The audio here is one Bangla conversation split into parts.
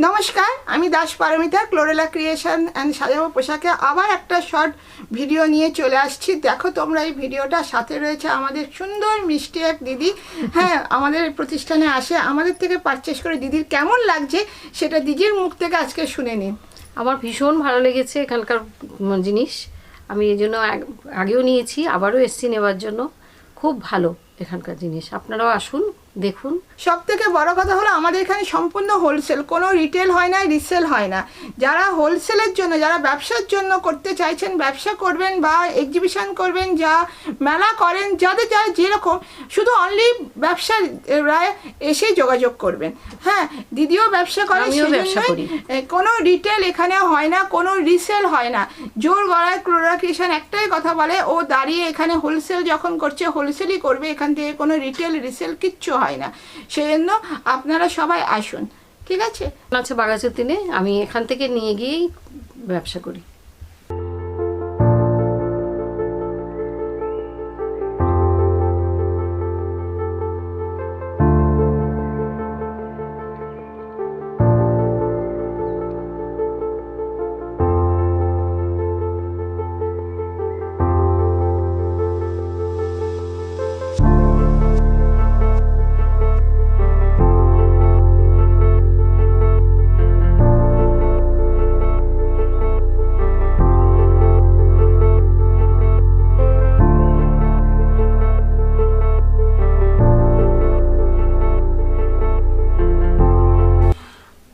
নমস্কার, আমি Das Paromita Chlorella creation and সাজাবো পোশাকে আবার একটা শর্ট ভিডিও নিয়ে চলে আসছি। দেখো তোমরা এই ভিডিওটা, সাথে রয়েছে আমাদের সুন্দর মিষ্টি এক দিদি। হ্যাঁ, আমাদের প্রতিষ্ঠানে আসে, আমাদের থেকে পারচেস করে দিদির কেমন লাগছে সেটা দিদির মুখ থেকে আজকে শুনে নিন। আমার ভীষণ ভালো লেগেছে এখানকার জিনিস। আমি এই জন্য আগেও নিয়েছি, আবারও এসছি নেওয়ার জন্য। খুব ভালো এখানকার জিনিস, আপনারাও আসুন দেখুন। সব থেকে বড় কথা হলো আমাদের এখানে সম্পূর্ণ হোলসেল, কোনো রিটেল হয় না, রিসেল হয় না। যারা হোলসেলের জন্য, যারা ব্যবসার জন্য করতে চাইছেন, ব্যবসা করবেন বা এক্সিবিশন করবেন, যা মেলা করেন, যাদের যারা যেরকম, শুধু অনলি ব্যবসারা এসে যোগাযোগ করবেন। হ্যাঁ, দিদিও ব্যবসা করে, কোনো রিটেল এখানে হয় না, কোনো রিসেল হয় না। জোর গলায় ক্লোরেলা ক্রিয়েশন একটাই কথা বলে, ও দাঁড়িয়ে এখানে হোলসেল যখন করছে হোলসেলই করবে, এখান থেকে কোনো রিটেল রিসেল কিচ্ছু হয় না। সেই জন্য আপনারা সবাই আসুন, ঠিক আছে? আচ্ছা, বাগাচুর দিনে আমি এখান থেকে নিয়ে গিয়েই ব্যবসা করি।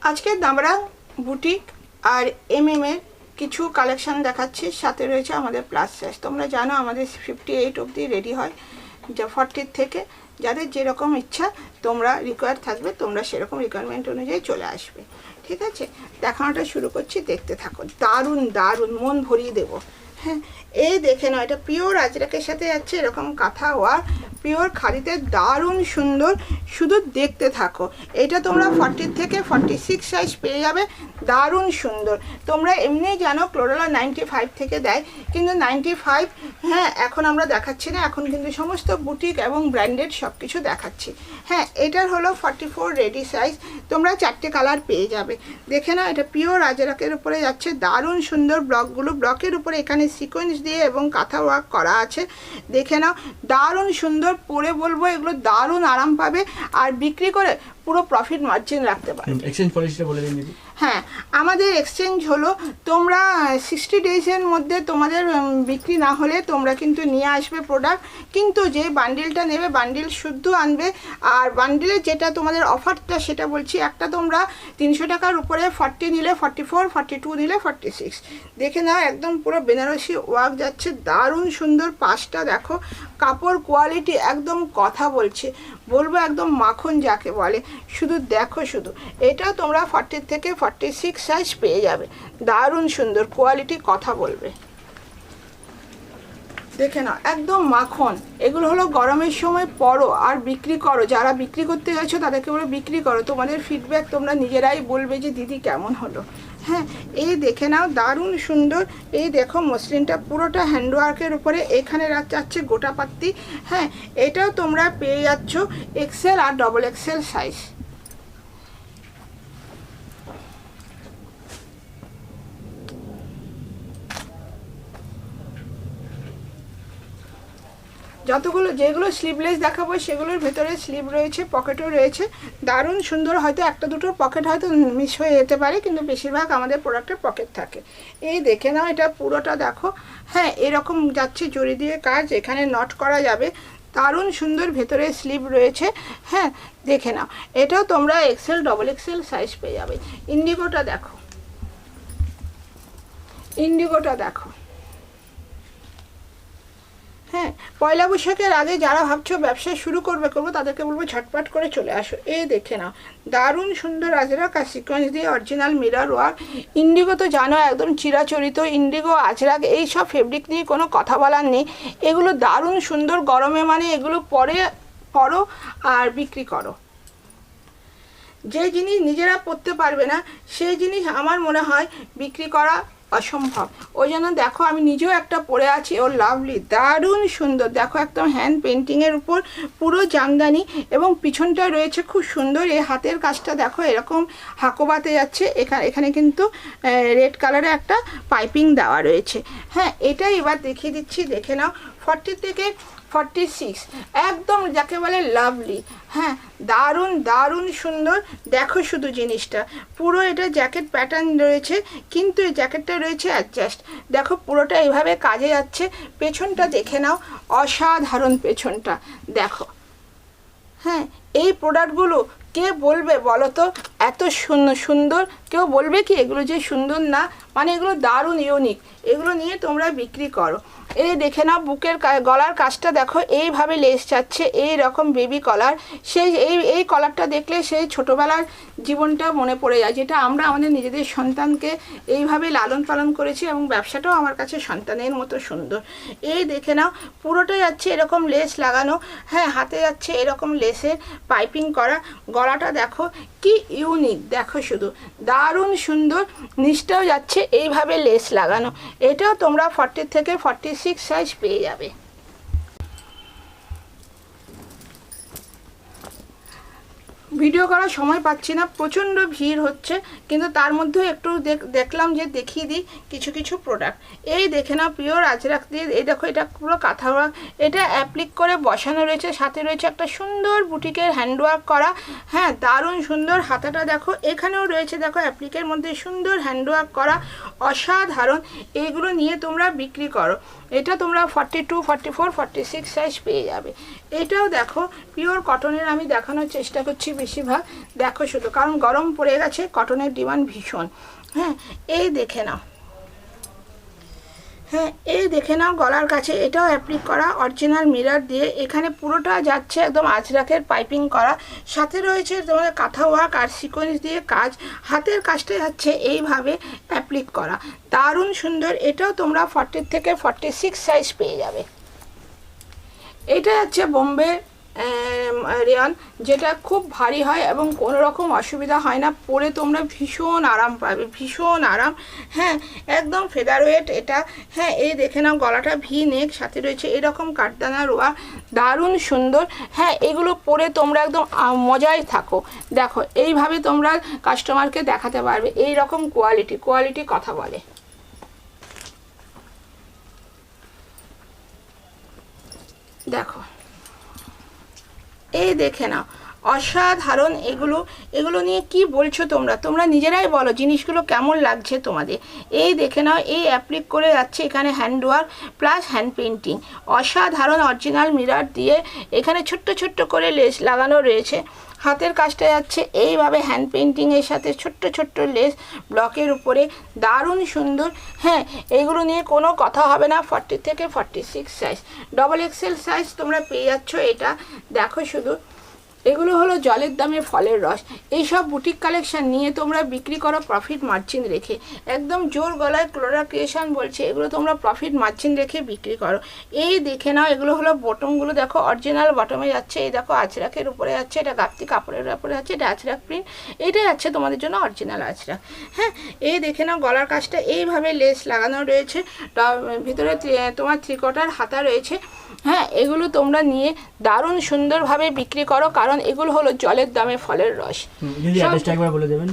আজকে দামরা বুটিক আর এর কিছু কালেকশন দেখাচ্ছি, সাথে রয়েছে আমাদের প্লাস সাইজ। তোমরা জানো আমাদের 58 অবধি রেডি হয়, যা 40 থেকে। যাদের যেরকম ইচ্ছা তোমরা রিকোয়ার থাকবে, তোমরা সেরকম রিকোয়ারমেন্ট অনুযায়ী চলে আসবে, ঠিক আছে? দেখানোটা শুরু করছি, দেখতে থাকো। দারুণ দারুণ, মন ভরিয়ে দেবো। হ্যাঁ, এই দেখে নাও, এটা পিওর আজরাকের সাথে যাচ্ছে, এরকম কাঁথা ওয়ার, পিওর খাদিতে, দারুণ সুন্দর। শুধু দেখতে থাকো। এটা তোমরা 40 থেকে 46 সাইজ পেয়ে যাবে, দারুণ সুন্দর। তোমরা এমনি জানো ক্লোরেলা 95 থেকে দেয়, কিন্তু 95 হ্যাঁ এখন আমরা দেখাচ্ছি না, এখন কিন্তু সমস্ত বুটিক এবং ব্র্যান্ডেড সব কিছু দেখাচ্ছি। হ্যাঁ, এটার হলো 44 রেডি সাইজ, তোমরা 4টে কালার পেয়ে যাবে। দেখে নাও, এটা পিওর আজরাকের উপরে যাচ্ছে, দারুণ সুন্দর। ব্লকগুলো, ব্লকের উপরে এখানে সিকোয়েন্স দিয়ে এবং কাঁথা ওয়ার্ক করা আছে। দেখে নাও, দারুণ সুন্দর। পরে বলবো এগুলো দারুণ আরাম পাবে, আর বিক্রি করে পুরো প্রফিট মার্জিন রাখতে পারবে। এক্সচেঞ্জ পলিসিটা বলে দিন দিদি। হ্যাঁ, আমাদের এক্সচেঞ্জ হলো, তোমরা 60 ডেজের মধ্যে তোমাদের বিক্রি না হলে তোমরা কিন্তু নিয়ে আসবে প্রোডাক্ট, কিন্তু যে বান্ডিলটা নেবে বান্ডিল শুদ্ধ আনবে। আর বান্ডিলের যেটা তোমাদের অফারটা সেটা বলছি, একটা তোমরা 300 টাকার উপরে 40 নিলে 44, 42 নিলে 46। দেখে নাও, একদম পুরো বেনারসি ওয়ার্ক যাচ্ছে, দারুণ সুন্দর। পাশটা দেখো, কাপড় কোয়ালিটি একদম কথা বলবো একদম মাখন যাকে বলে। শুধু দেখো, শুধু এটাও তোমরা 40 থেকে 46 সাইজ পেয়ে যাবে, দারুণ সুন্দর কোয়ালিটি, কথা বলবে। দেখে নাও, একদম মাখন। এগুলো হলো গরমের সময় পরো আর বিক্রি করো। যারা বিক্রি করতে গেছো তাদেরকে বলে বিক্রি করো, তোমাদের ফিডব্যাক তোমরা নিজেরাই বলবে যে দিদি কেমন হলো। হ্যাঁ, এই দেখে নাও, দারুণ সুন্দর। এই দেখো, মসলিনটা পুরোটা হ্যান্ডওয়ার্কের উপরে, এখানে যাচ্ছে গোটা পাত্তি। হ্যাঁ, এটাও তোমরা পেয়ে যাচ্ছ এক্সেল আর ডবল এক্সেল সাইজ। যেগুলো স্লিভলেস দেখাবো সেগুলোর ভেতরে স্লিভ রয়েছে, পকেটও রয়েছে, দারুণ সুন্দর। হয়তো একটা দুটোর পকেট হয়তো মিস হয়ে যেতে পারে, কিন্তু বেশিরভাগ আমাদের প্রোডাক্টের পকেট থাকে। এই দেখে নাও, এটা পুরোটা দেখো। হ্যাঁ, এরকম যাচ্ছে জড়ি দিয়ে কাজ, এখানে নট করা যাবে, দারুণ সুন্দর। ভেতরে স্লিভ রয়েছে। হ্যাঁ, দেখে নাও, এটাও তোমরা এক্সেল ডবল এক্সেল সাইজ পেয়ে যাবে। ইন্ডিগোটা দেখো, ইন্ডিগোটা দেখো। হ্যাঁ, পয়লা বৈশাখের আগে যারা ভাবছো ব্যবসা শুরু করবো তাদেরকে বলবো ঝটপট করে চলে আসো। এই দেখে নাও, দারুণ সুন্দর আজরাক আর সিকোয়েন্স দিয়ে অরিজিনাল মিরর ওয়ার্ক। ইন্ডিগো তো জানো একদম চিরাচরিত, ইন্ডিগো আজরাক এই সব ফেব্রিক নিয়ে কোনো কথা বলার নেই। এগুলো দারুণ সুন্দর, গরমে মানে এগুলো পরো আর বিক্রি করো। যে জিনিস নিজেরা পরতে পারবে না সেই জিনিস আমার মনে হয় বিক্রি করা অসম্ভব। ওই জন্য দেখো আমি নিজেও একটা পরে আছি, ও লাভলি, দারুণ সুন্দর। দেখো একদম হ্যান্ড পেন্টিংয়ের উপর পুরো জামদানি, এবং পিছনটা রয়েছে খুব সুন্দর। এই হাতের কাজটা দেখো এরকম হাকোবাতে যাচ্ছে, এখানে কিন্তু রেড কালারে একটা পাইপিং দেওয়া রয়েছে। হ্যাঁ, এটাই এবার দেখিয়ে দিচ্ছি, দেখে নাও। 40 থেকে 46, একদম যাকে বলে লাভলি। হ্যাঁ, দারুণ দারুণ সুন্দর। দেখো শুধু জিনিসটা, পুরো এটা জ্যাকেট প্যাটার্ন রয়েছে, কিন্তু এই জ্যাকেটটা রয়েছে অ্যাডজাস্ট। দেখো পুরোটা এইভাবে কাজে যাচ্ছে। পেছনটা দেখে নাও, অসাধারণ পেছনটা দেখো। হ্যাঁ, এই প্রোডাক্টগুলো কে বলবে বলো তো, এত সুন্দর। কেউ বলবে কি এগুলো যে সুন্দর না? মানে এগুলো দারুণ ইউনিক, এগুলো নিয়ে তোমরা বিক্রি করো। এই দেখে নাও, বুকের গলার কাজটা দেখো, এইভাবে লেস যাচ্ছে, এই রকম বেবি কলার। সেই এই কলারটা দেখলে সেই ছোটোবেলার জীবনটা মনে পড়ে যায়, যেটা আমরা আমাদের নিজেদের সন্তানকে এইভাবে লালন পালন করেছি, এবং ব্যবসাটাও আমার কাছে সন্তানের মতো সুন্দর। এই দেখে নাও, পুরোটাই যাচ্ছে এরকম লেস লাগানো। হ্যাঁ, হাতে যাচ্ছে এরকম লেসের পাইপিং করা। গলাটা দেখো কি ইউনিক, দেখো শুধু দারুণ সুন্দর। নিচটাও যাচ্ছে এইভাবে লেস লাগানো। এটাও তোমরা 40 থেকে 46 সাইজ পেয়ে যাবে। ভিডিও করার সময় পাচ্ছি না, প্রচণ্ড ভিড় হচ্ছে, কিন্তু তার মধ্যে একটু দেখলাম যে দেখিয়ে দিই কিছু কিছু প্রোডাক্ট। এই দেখে নাও, পিওর আজরাক দিয়ে, এই দেখো এটা পুরো কাঁথা ওয়ার্ক, এটা অ্যাপ্লিক করে বসানো রয়েছে, সাথে রয়েছে একটা সুন্দর বুটিকের হ্যান্ডওয়ার্ক করা। হ্যাঁ, দারুণ সুন্দর। হাতাটা দেখো, এখানেও রয়েছে দেখো অ্যাপ্লিকের মধ্যে সুন্দর হ্যান্ডওয়ার্ক করা, অসাধারণ। এইগুলো নিয়ে তোমরা বিক্রি করো। এটা তোমরা 42, 44, 46 সাইজ পেয়ে যাবে। এটাও দেখো পিওর কটনের, আমি দেখানোর চেষ্টা করছি বেশিরভাগ। দেখো শুধু, কারণ গরম পড়ে গেছে, কটনের ডিমান্ড ভীষণ। হ্যাঁ, এই দেখে নাও। হ্যাঁ, এই দেখে নাও, গলার কাছে এটাও অ্যাপ্লিক করা অরিজিনাল মিরর দিয়ে। এখানে পুরোটা যাচ্ছে একদম আজরাকের পাইপিং করা, সাথে রয়েছে তোমাদের কাঁথা ওয়ার্ক আর সিকোয়েন্স দিয়ে কাজ। হাতের কাজটা যাচ্ছে এইভাবে অ্যাপ্লিক করা, দারুণ সুন্দর। এটাও তোমরা 40 থেকে 46 সাইজ পেয়ে যাবে। এটা যাচ্ছে বোম্বে রেয়ন, যেটা খুব ভারী হয় এবং কোনো রকম অসুবিধা হয় না, পরে তোমরা ভীষণ আরাম পাবে, ভীষণ আরাম। হ্যাঁ, একদম ফেদারওয়েট এটা। হ্যাঁ, এই দেখে নাও, গলাটা ভি নেক, সাথে রয়েছে এরকম কাঠদানা রোয়া, দারুণ সুন্দর। হ্যাঁ, এগুলো পরে তোমরা একদম মজায় থাকো। দেখো এইভাবে তোমরা কাস্টমারকে দেখাতে পারবে, এই রকম কোয়ালিটি কথা বলে। দেখো, এই দেখে নাও, অসাধারণ। এগুলো নিয়ে কি বলছো তোমরা নিজেরাই বলো জিনিসগুলো কেমন লাগছে তোমাদের। এই দেখে নাও, এই অ্যাপ্লিক করে যাচ্ছে এখানে হ্যান্ডওয়ার্ক প্লাস হ্যান্ড পেন্টিং, অসাধারণ। অরিজিনাল মিরর দিয়ে এখানে ছোট্ট ছোট্ট করে লেস লাগানো রয়েছে। হাতের কাজটা যাচ্ছে এইভাবে হ্যান্ড পেন্টিংয়ের সাথে ছোট্ট ছোট্ট লেস ব্লকের উপরে, দারুণ সুন্দর। হ্যাঁ, এইগুলো নিয়ে কোনো কথা হবে না। 40 থেকে 46 সাইজ, XXL সাইজ তোমরা পেয়ে যাচ্ছ। এটা দেখো শুধু, এগুলো হলো জলের দামে ফলের রস। এইসব বুটিক কালেকশন নিয়ে তোমরা বিক্রি করো প্রফিট মার্জিন রেখে, একদম জোর গলায় ক্লোরা ক্রিয়েশন বলছে, এগুলো তোমরা প্রফিট মার্জিন রেখে বিক্রি করো। এই দেখে নাও, এগুলো হলো বটমগুলো, দেখো অরিজিনাল বটমে যাচ্ছে। এই দেখো আজরাকের উপরে যাচ্ছে, এটা গাপ্তি কাপড়ের উপরে যাচ্ছে, এটা আজরাক প্রিন্ট, এটা যাচ্ছে তোমাদের জন্য অরিজিনাল আজরাক। হ্যাঁ, এই দেখে নাও, গলার কাজটা এইভাবে লেস লাগানো রয়েছে, ভিতরে তোমার 3/4 হাতা রয়েছে। হ্যাঁ, এগুলো তোমরা নিয়ে দারুণ সুন্দরভাবে বিক্রি করো, কারণ এগুলো হলো জলের দামে ফলের রস। অ্যাড্রেসটা একবার বলে দেবেন।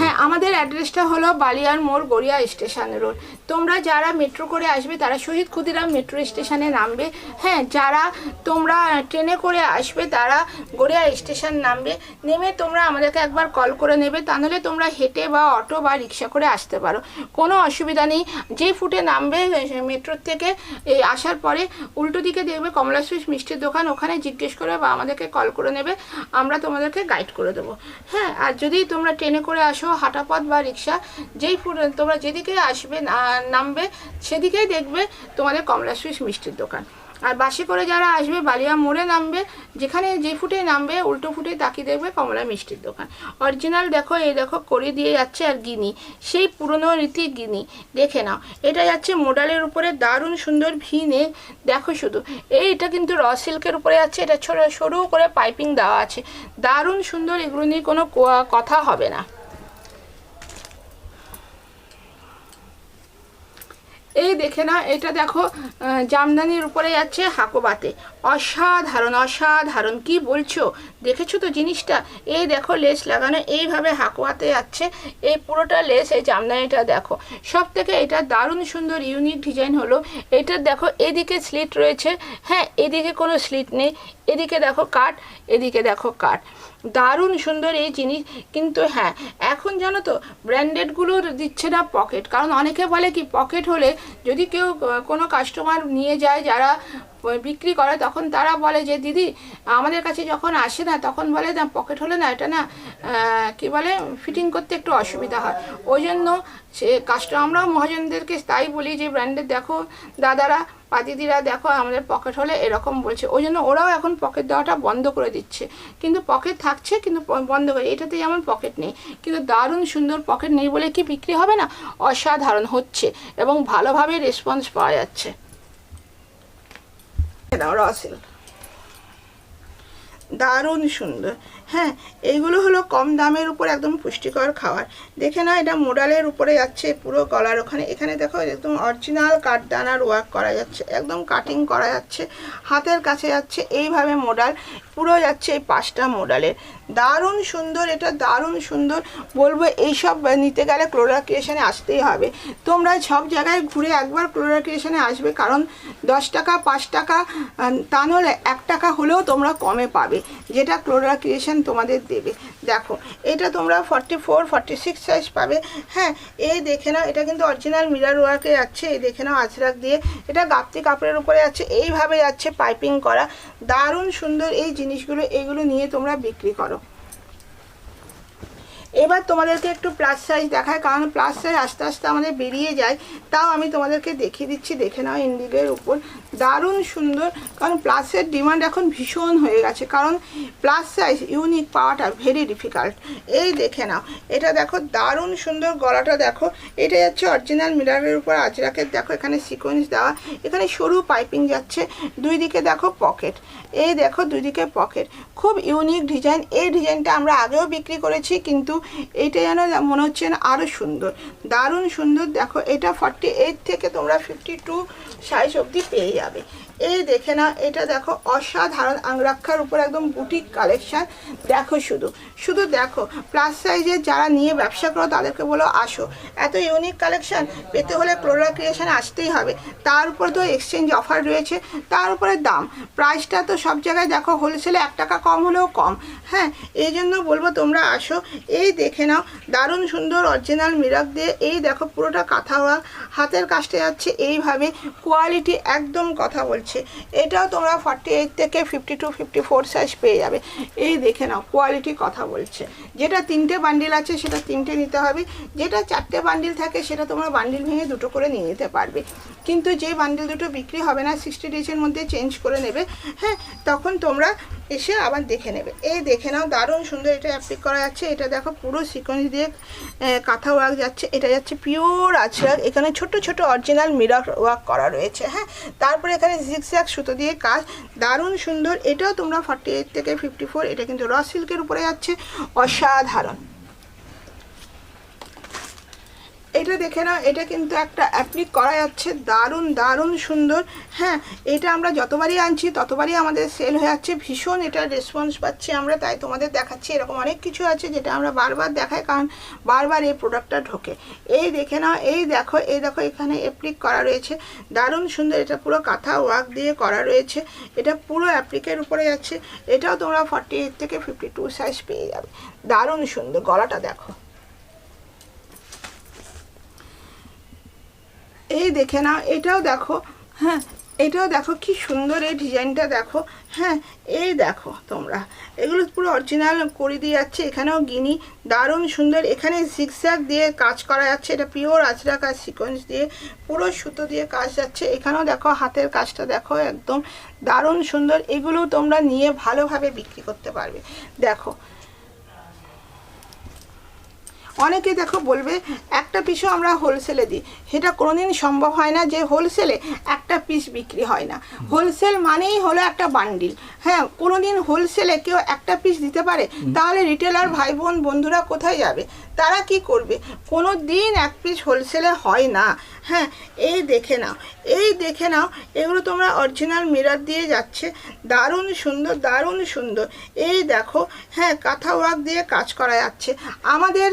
হ্যাঁ, আমাদের অ্যাড্রেসটা হলো বালিয়ার মোড়, গড়িয়া স্টেশন রোড। তোমরা যারা মেট্রো করে আসবে তারা শহীদ ক্ষুদিরাম মেট্রো স্টেশনে নামবে। হ্যাঁ, যারা তোমরা ট্রেনে করে আসবে তারা গড়িয়া স্টেশন নামবে, নেমে তোমরা আমাদেরকে একবার কল করে নেবে, তা নাহলে তোমরা হেঁটে বা অটো বা রিক্সা করে আসতে পারো, কোনো অসুবিধা নেই। যে ফুটে নামবে মেট্রোর থেকে আসার পরে উল্টো দিকে দেখবে কমলা সুইচ মিষ্টির দোকান, ওখানে জিজ্ঞেস করে বা আমাদেরকে কল করে নেবে, আমরা তোমাদেরকে গাইড করে দেবো। হ্যাঁ, আর যদি তোমরা ট্রেনে করে আসো, হাঁটাপথ বা রিক্সা, যেই তোমরা যেদিকে আসবে নামবে সেদিকেই দেখবে তোমাদের কমলা সুইচ মিষ্টির দোকান। আর বাসে করে যারা আসবে বালিয়া মোড়ে নামবে, যেখানে যে ফুটে নামবে উল্টো ফুটে তাকিয়ে দেখবে কমলা মিষ্টির দোকান। অরিজিনাল দেখো, এই দেখো করে দিয়ে যাচ্ছে, আর গিনি সেই পুরনো রীতি গিনি, দেখে নাও। এটা যাচ্ছে মোডালের উপরে, দারুণ সুন্দর ভি নেক, দেখো শুধু। এইটা কিন্তু র সিল্কের উপরে যাচ্ছে, এটা সরু করে পাইপিং দেওয়া আছে, দারুণ সুন্দর। এগুলো নিয়ে কোনো কথা হবে না। এই দেখে না, এটা দেখো জামদানির উপরে যাচ্ছে হাকোবাতে, অসাধারণ অসাধারণ, কি বলছো, দেখেছো তো জিনিসটা? এই দেখো লেস লাগানো, এইভাবে হাকোয়াতে যাচ্ছে, এই পুরোটা লেস, এই জামদানিটা দেখো। সব থেকে এটা দারুণ সুন্দর ইউনিক ডিজাইন হলো এটার। দেখো এদিকে স্লিট রয়েছে, হ্যাঁ এদিকে কোনো স্লিট নেই, এদিকে দেখো কাট, এদিকে দেখো কাট, দারুণ সুন্দর এই জিনিস। কিন্তু হ্যাঁ, এখন জানো তো ব্র্যান্ডেডগুলো দিচ্ছে না পকেট, কারণ অনেকে বলে কি পকেট হলে যদি কেউ কোনো কাস্টমার নিয়ে যায় যারা বিক্রি করে, তখন তারা বলে যে দিদি আমাদের কাছে যখন আসে না তখন বলে না পকেট হলে না এটা না কি বলে ফিটিং করতে একটু অসুবিধা হয়। ওই জন্য সে আমরাও মহাজনদেরকে তাই বলি যে ব্র্যান্ডের দেখো দাদারা বা দিদিরা দেখো আমাদের পকেট হলে এরকম বলছে, ওই জন্য ওরাও এখন পকেট দেওয়াটা বন্ধ করে দিচ্ছে। কিন্তু পকেট থাকছে কিন্তু বন্ধ করে, এটাতে যেমন পকেট নেই, কিন্তু দারুণ সুন্দর, পকেট নেই বলে কি বিক্রি হবে না? অসাধারণ হচ্ছে এবং ভালোভাবে রেসপন্স পাওয়া যাচ্ছে। র সিল্ক দারুণ সুন্দর। হ্যাঁ, এইগুলো হলো কম দামের উপর একদম পুষ্টিকর খাবার। দেখে না, এটা মোডালের উপরে যাচ্ছে পুরো গলার ওখানে, এখানে দেখো একদম অরিজিনাল কাঠদানার ওয়ার্ক করা যাচ্ছে, একদম কাটিং করা যাচ্ছে, হাতের কাছে যাচ্ছে এইভাবে মোডাল পুরো যাচ্ছে এই 5টা মোডালের। দারুণ সুন্দর, এটা দারুণ সুন্দর। বলবো এইসব নিতে গেলে ক্লোরা ক্রিয়েশনে আসতেই হবে। তোমরা সব জায়গায় ঘুরে একবার ক্লোরা ক্রিয়েশনে আসবে, কারণ 10 টাকা 5 টাকা তা নাহলে 1 টাকা হলেও তোমরা কমে পাবে, যেটা ক্লোরা ক্রিয়েশন তোমাদের দেবে। দেখো এটা তোমরা 44 46 সাইজ পাবে। হ্যাঁ, এই দেখে নাও, এটা কিন্তু অরিজিনাল মিরর ওয়ার্কে যাচ্ছে, এই দেখে নাও আজরাক দিয়ে, এটা গাপ্তি কাপড়ের উপরে যাচ্ছে, এইভাবে যাচ্ছে পাইপিং করা, দারুণ সুন্দর এই জিনিসগুলো। এইগুলো নিয়ে তোমরা বিক্রি করো। এবার তোমাদেরকে একটু প্লাস সাইজ দেখায়, কারণ প্লাস সাইজ আস্তে আস্তে আমাদের বেরিয়ে যায়, তাও আমি তোমাদেরকে দেখিয়ে দিচ্ছি। দেখে নাও ইন্ডিগোর উপর দারুণ সুন্দর, কারণ প্লাসের ডিমান্ড এখন ভীষণ হয়ে গেছে, কারণ প্লাস সাইজ ইউনিক পাওয়াটা ভেরি ডিফিকাল্ট। এই দেখে নাও, এটা দেখো দারুণ সুন্দর, গলাটা দেখো, এটা যাচ্ছে অরিজিনাল মিররের উপর আজরাকের, দেখো এখানে সিকোয়েন্স দেওয়া, এখানে সরু পাইপিং যাচ্ছে, দুই দিকে দেখো পকেট, এই দেখো দুই দিকে পকেট, খুব ইউনিক ডিজাইন। এই ডিজাইনটা আমরা আগেও বিক্রি করেছি, কিন্তু এইটা যেন মনে হচ্ছে না আরও সুন্দর, দারুণ সুন্দর। দেখো এটা 48 থেকে তোমরা 52 সাইজ অবধি পেয়ে যাবে। এই দেখে না, এটা দেখো অসাধারণ আংরাক্ষার উপর একদম বুটিক কালেকশান। দেখো শুধু শুধু দেখো, প্লাস সাইজের যারা নিয়ে ব্যবসা করো তাদেরকে বলো আসো, এত ইউনিক কালেকশান পেতে হলে ক্লোরা ক্রিয়েশনে আসতেই হবে। তার উপর তো এক্সচেঞ্জ অফার রয়েছে, তার উপরে দাম, প্রাইসটা তো সব জায়গায় দেখো হোলসেলে 1 টাকা কম হলেও কম। হ্যাঁ, এই জন্য বলবো তোমরা আসো। এই দেখে নাও, দারুণ সুন্দর অরিজিনাল মিরর দিয়ে, এই দেখো পুরোটা কাঁথা ওয়ার্ক, হাতের কাজটা যাচ্ছে এইভাবে, কোয়ালিটি একদম কথা বলছে। এটাও তোমরা 48 থেকে 52 54 সাইজ পেয়ে যাবে। এই দেখে নাও, কোয়ালিটি কথা বলছে। যেটা 3টে বান্ডিল আছে সেটা 3টে নিতে হবে, যেটা 4টে বান্ডিল থাকে সেটা তোমরা বান্ডিল ভেঙে 2টো করে নিয়ে নিতে পারবে। কিন্তু যে বান্ডিল 2টো বিক্রি হবে না 60 ডেজের মধ্যে চেঞ্জ করে নেবে। হ্যাঁ, তখন তোমরা এসে আবার দেখে নেবে। এই দেখে নাও, দারুণ সুন্দর, এটা অ্যাপ্লিক করা যাচ্ছে, এটা দেখো পুরো সিকোয়েন্স দিয়ে কাঁথা ওয়ার্ক যাচ্ছে, এটা যাচ্ছে পিওর আজরাক, এখানে ছোট ছোট অরিজিনাল মিরর ওয়ার্ক করা রয়েছে। হ্যাঁ, তারপরে এখানে জিগজ্যাগ সুতো দিয়ে কাজ, দারুণ সুন্দর। এটাও তোমরা 48 থেকে 54, এটা কিন্তু র সিল্কের উপরে যাচ্ছে, অসাধারণ। এটা দেখে নাও, এটা কিন্তু একটা অ্যাপ্লিক করা যাচ্ছে, দারুণ দারুণ সুন্দর। হ্যাঁ, এটা আমরা যতবারই আনছি ততবারই আমাদের সেল হয়ে যাচ্ছে, ভীষণ এটা রেসপন্স পাচ্ছি আমরা, তাই তোমাদের দেখাচ্ছি। এরকম অনেক কিছু আছে যেটা আমরা বারবার দেখাই, কারণ বারবার এই প্রোডাক্টটা ঢোকে। এই দেখে নাও, এই দেখো এখানে অ্যাপ্লিক করা রয়েছে, দারুণ সুন্দর, এটা পুরো কাঁথা ওয়ার্ক দিয়ে করা রয়েছে, এটা পুরো অ্যাপ্লিকের উপরে যাচ্ছে। এটাও তোমরা 48 থেকে 52 সাইজ পেয়ে যাবে, দারুণ সুন্দর। গলাটা দেখো, এই দেখে নাও, এটাও দেখো। হ্যাঁ, এটাও দেখো কি সুন্দর এই ডিজাইনটা দেখো। হ্যাঁ, এই দেখো তোমরা, এগুলো পুরো অরিজিনাল করে দিয়ে যাচ্ছে, এখানেও গিনি, দারুণ সুন্দর। এখানে জিগজ্যাগ দিয়ে কাজ করা যাচ্ছে, এটা পিওর আজরাক আর সিকোয়েন্স দিয়ে পুরো সুতো দিয়ে কাজ যাচ্ছে। এখানেও দেখো হাতের কাজটা দেখো, একদম দারুণ সুন্দর। এগুলো তোমরা নিয়ে ভালোভাবে বিক্রি করতে পারবে। দেখো অনেকে দেখো বলবে একটা পিসও আমরা হোলসেলে দিই, সেটা কোনোদিন সম্ভব হয় না যে হোলসেলে একটা পিস বিক্রি হয় না। হোলসেল মানেই হলো একটা বান্ডিল। হ্যাঁ, কোনোদিন হোলসেলে কেউ একটা পিস দিতে পারে? তাহলে রিটেলার ভাই বোন বন্ধুরা কোথায় যাবে, তারা কি করবে? কোনো দিন এক পিস হোলসেলে হয় না। হ্যাঁ, এই দেখে নাও, এই দেখে নাও, এগুলো তোমরা অরিজিনাল মিরর দিয়ে যাচ্ছে, দারুণ সুন্দর, দারুণ সুন্দর। এই দেখো, হ্যাঁ, কাঁথা ওয়ার্ক দিয়ে কাজ করা যাচ্ছে। আমাদের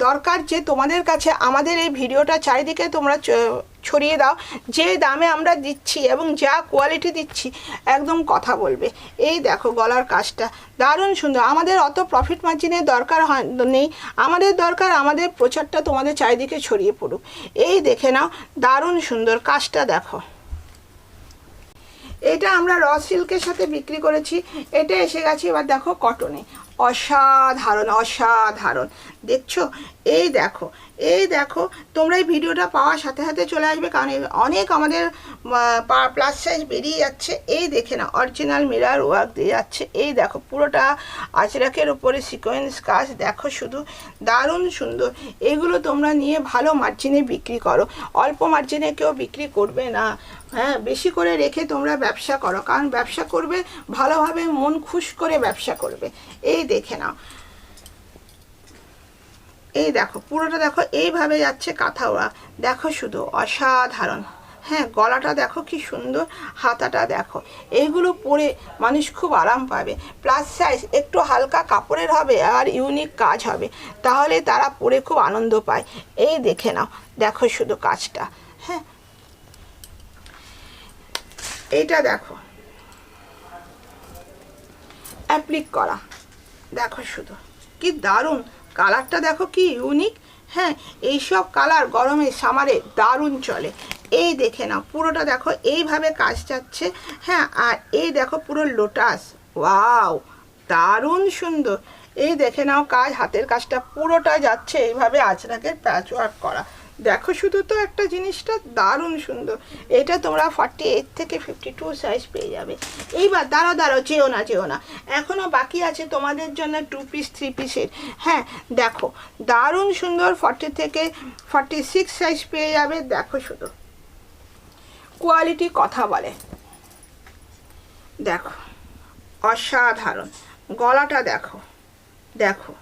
দরকার যে তোমাদের কাছে আমাদের এই ভিডিওটা চারিদিকে তোমরা ছড়িয়ে দাও, যে দামে আমরা দিচ্ছি এবং যা কোয়ালিটি দিচ্ছি একদম কথা বলবে। এই দেখো গলার কাজটা দারুণ সুন্দর। আমাদের অত প্রফিট মার্জিনের দরকার নেই, আমাদের দরকার আমাদের প্রচারটা তোমাদের চারিদিকে ছড়িয়ে পড়ুক। এই দেখে নাও, দারুণ সুন্দর কাজটা দেখো। এটা আমরা র সিল্কের সাথে বিক্রি করেছি, এটা এসে গেছে এবার দেখো কটনে। অসাধারণ, অসাধারণ। দেখছো? এই দেখো, এই দেখো, তোমরা এই ভিডিওটা পাওয়ার সাথে সাথে চলে আসবে, কারণ অনেক আমাদের প্লাস সাইজ বেরিয়ে যাচ্ছে। এই দেখে না, অরিজিনাল মিরর ওয়ার্ক দিয়ে যাচ্ছে। এই দেখো পুরোটা আজরাকের ওপরে সিকোয়েন্স কাজ, দেখো শুধু দারুণ সুন্দর। এগুলো তোমরা নিয়ে ভালো মার্জিনে বিক্রি করো, অল্প মার্জিনে কেউ বিক্রি করবে না। হ্যাঁ, বেশি করে রেখে তোমরা ব্যবসা করো, কারণ ব্যবসা করবে ভালোভাবে, মন খুশ করে ব্যবসা করবে। এই দেখে নাও, এই দেখো পুরোটা দেখো, এইভাবে যাচ্ছে কাঁথা ওয়ার্ক, দেখো শুধু অসাধারণ। হ্যাঁ, গলাটা দেখো কি সুন্দর, হাতাটা দেখো। এইগুলো পরে মানুষ খুব আরাম পাবে। প্লাস সাইজ একটু হালকা কাপড়ের হবে আর ইউনিক কাজ হবে, তাহলে তারা পরে খুব আনন্দ পায়। এই দেখে নাও, দেখো শুধু কাজটা। হ্যাঁ, এইটা দেখো অ্যাপ্লিক করা, দেখো শুধু কি দারুণ কালারটা, দেখো কি ইউনিক। হ্যাঁ, এইসব কালার গরমে সামারে দারুণ চলে। এই দেখে নাও পুরোটা দেখো, এইভাবে কাজ যাচ্ছে। হ্যাঁ, আর এই দেখো পুরো লোটাস, ওয়াও দারুণ সুন্দর। এই দেখে নাও কাজ, হাতের কাজটা পুরোটা যাচ্ছে এইভাবে আজরাকের প্যাচ ওয়ার্ক করা। দেখো শুধু তো একটা জিনিসটা দারুণ সুন্দর। এটা তোমরা 48 থেকে 52 সাইজ পেয়ে যাবে। এইবার দাঁড়াও, যেও না, যেও না, এখনও বাকি আছে তোমাদের জন্য 2 পিস 3 পিসের। হ্যাঁ, দেখো দারুণ সুন্দর, 40 থেকে 46 সাইজ পেয়ে যাবে। দেখো শুধু কোয়ালিটি কথা বলে, দেখো অসাধারণ। গলাটা দেখো, দেখো,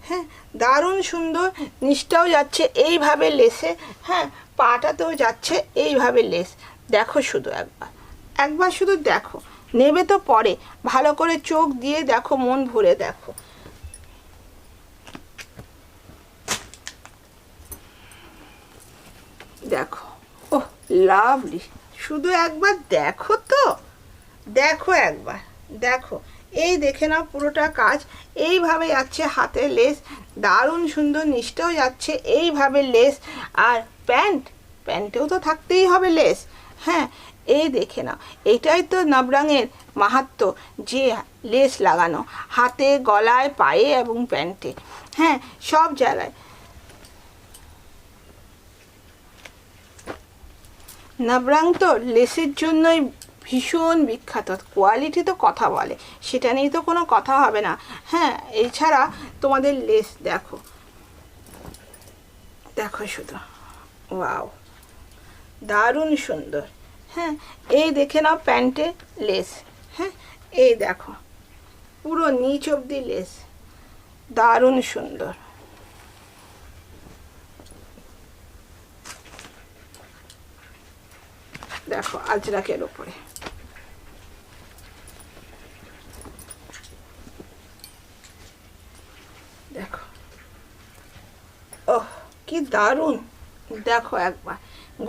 হ্যাঁ দারুণ সুন্দর। নিচটাও যাচ্ছে এইভাবে লেসে, হ্যাঁ পাটাতেও যাচ্ছে এইভাবে লেস। দেখো শুধু একবার শুধু দেখো, নেবে তো পরে, ভালো করে চোখ দিয়ে দেখো, মন ভরে দেখো। দেখো, ওহ লাভলি, শুধু একবার দেখো তো, দেখো একবার দেখো। এই দেখে নাও পুরোটা কাজ এইভাবে যাচ্ছে, হাতে লেস দারুণ সুন্দর, নিচটাও যাচ্ছে এইভাবে লেস। আর প্যান্টেও তো থাকতেই হবে লেস। হ্যাঁ, এই দেখে নাও, এটাই তো নবরঙের মাহাত্ম্য, যে লেস লাগানো হাতে, গলায়, পায়ে এবং প্যান্টে। হ্যাঁ, সব জায়গায়। নবরং তো লেসের জন্যই ভীষণ বিখ্যাত, কোয়ালিটি তো কথা বলে, সেটা নিয়ে তো কোনো কথা হবে না। হ্যাঁ, এছাড়া তোমাদের লেস দেখো, দেখো শুধু ওয়াও দারুণ সুন্দর। হ্যাঁ, এই দেখে নাও প্যান্টে লেস। হ্যাঁ, এই দেখো পুরো নিচ অবধি লেস, দারুণ সুন্দর। দেখো আজরাকের ওপরে, দেখো ওহ কি দারুণ। দেখো একবার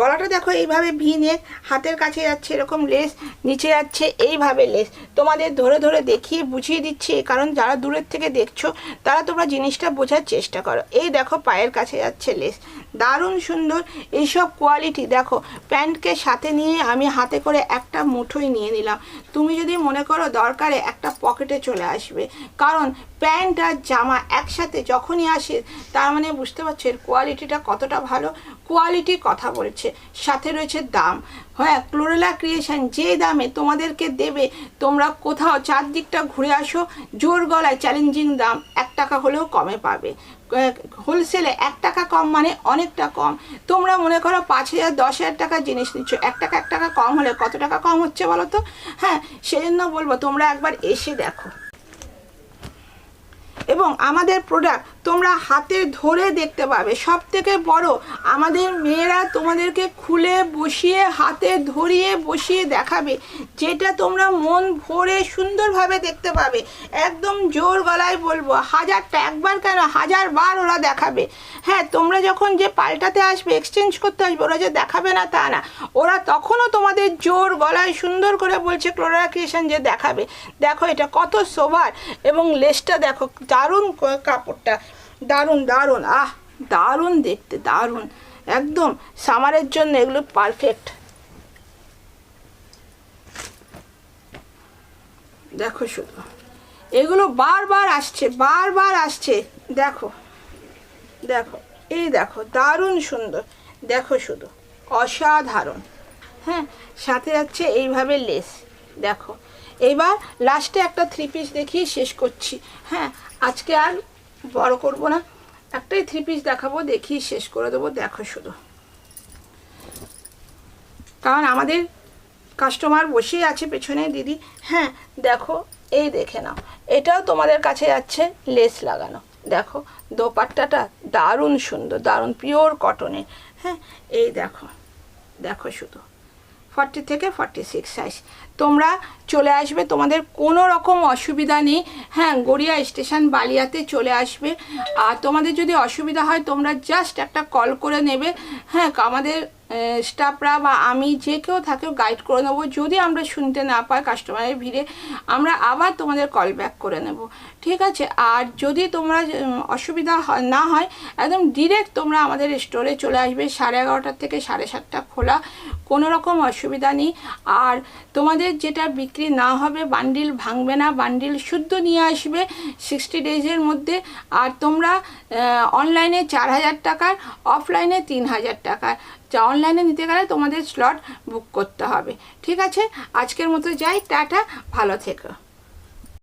গলাটা দেখো, এইভাবে ভি নেক, হাতের কাছে যাচ্ছে এরকম লেস, নিচে যাচ্ছে এইভাবে লেস। তোমাদের ধরে ধরে দেখিয়ে বুঝিয়ে দিচ্ছি, কারণ যারা দূরের থেকে দেখছো তারা তোমরা জিনিসটা বোঝার চেষ্টা করো। এই দেখো পায়ের কাছে যাচ্ছে লেস, দারুণ সুন্দর। এইসব কোয়ালিটি দেখো, প্যান্টকে সাথে নিয়ে আমি হাতে করে একটা মুঠোই নিয়ে নিলাম। তুমি যদি মনে করো দরকারে একটা পকেটে চলে আসবে, কারণ প্যান্ট আর জামা একসাথে যখনই আসে, তার মানে বুঝতে পারছো এর কোয়ালিটিটা কতটা ভালো। কোয়ালিটি কথা বলছে। যাচ্ছে, সাথে রয়েছে দাম। হ্যাঁ, ক্লোরেলা ক্রিয়েশন যে দামে তোমাদেরকে দেবে, তোমরা কোথাও চারদিকটা ঘুরে আসো, জোর গলায় চ্যালেঞ্জিং দাম, 1 টাকা হলেও কমে পাবে। হোলসেলে 1 টাকা কম মানে অনেকটা কম। তোমরা মনে করো 5,000 10,000 টাকার জিনিস নিচ্ছ, 1 টাকা কম হলে কত টাকা কম হচ্ছে বলো তো? হ্যাঁ, সেজন্য বলবো তোমরা একবার এসে দেখো। এবং আমাদের প্রোডাক্ট তোমরা হাতে ধরে দেখতে পাবে। সব থেকে বড়, আমাদের মেয়েরা তোমাদেরকে খুলে বসিয়ে হাতে ধরিয়ে বসিয়ে দেখাবে, যেটা তোমরা মন ভরে সুন্দরভাবে দেখতে পাবে। একদম জোর গলায় বলবো, 1000টা, একবার কেন 1000 বার ওরা দেখাবে। হ্যাঁ, তোমরা যখন যে পাল্টাতে আসবে, এক্সচেঞ্জ করতে আসবে, ওরা যে দেখাবে না তা না, ওরা তখনও তোমাদের জোর গলায় সুন্দর করে বলছে ক্লোরেলা ক্রিয়েশন যে দেখাবে। দেখো এটা কত সোবার, এবং লেসটা দেখো, দারুণ কাপড়টা, দারুণ দারুণ, দারুণ দেখতে, দারুণ, একদম সামারের জন্য এগুলো পারফেক্ট। দেখো শুধু এগুলো বারবার আসছে, দেখো দেখো, এই দেখো, দারুণ সুন্দর, দেখো শুধু অসাধারণ। হ্যাঁ, সাথে যাচ্ছে এইভাবে লেস। দেখো, এইবার লাস্টে একটা 3 পিস দেখিয়ে শেষ করছি। হ্যাঁ, আজকে আর বড় করব না, একটাই 3 পিস দেখাবো, দেখিয়ে শেষ করে দেবো। দেখো শুধু, কারণ আমাদের কাস্টমার বসেই আছে পেছনে দিদি। হ্যাঁ দেখো, এই দেখে নাও, এটাও তোমাদের কাছে যাচ্ছে লেস লাগানো। দেখো দোপাট্টাটা দারুণ সুন্দর, দারুণ পিওর কটনের। হ্যাঁ, এই দেখো, দেখো শুধু 40 থেকে 46 সাইজ। তোমরা চলে আসবে, তোমাদের কোনো রকম অসুবিধা নেই। হ্যাঁ, গড়িয়া স্টেশন বালিয়াতে চলে আসবে। আর তোমাদের যদি অসুবিধা হয়, তোমরা জাস্ট একটা কল করে নেবে। হ্যাঁ, আমাদের স্টাফরা বা আমি যে কেউ থাকে গাইড করে নেবো। যদি আমরা শুনতে না পাই কাস্টমারের ভিড়ে, আমরা আবার তোমাদের কল ব্যাক করে নেব, ঠিক আছে? আর যদি তোমরা অসুবিধা না হয়, একদম ডিরেক্ট তোমরা আমাদের স্টোরে চলে আসবে। 11:30 থেকে 7:30 খোলা, কোনো রকম অসুবিধা নেই। আর তোমাদের যেটা বিক্রি না হবে, বান্ডিল ভাঙবে না, বান্ডিল শুদ্ধ নিয়ে আসবে 60 ডেজের মধ্যে। আর তোমরা অনলাইনে 4,000 টাকার, অফলাইনে 3,000 টাকার। যা অনলাইনে নিতে গেলে তোমাদের স্লট বুক করতে হবে, ঠিক আছে? আজকের মতো যাই, টাটা, ভালো থেকো।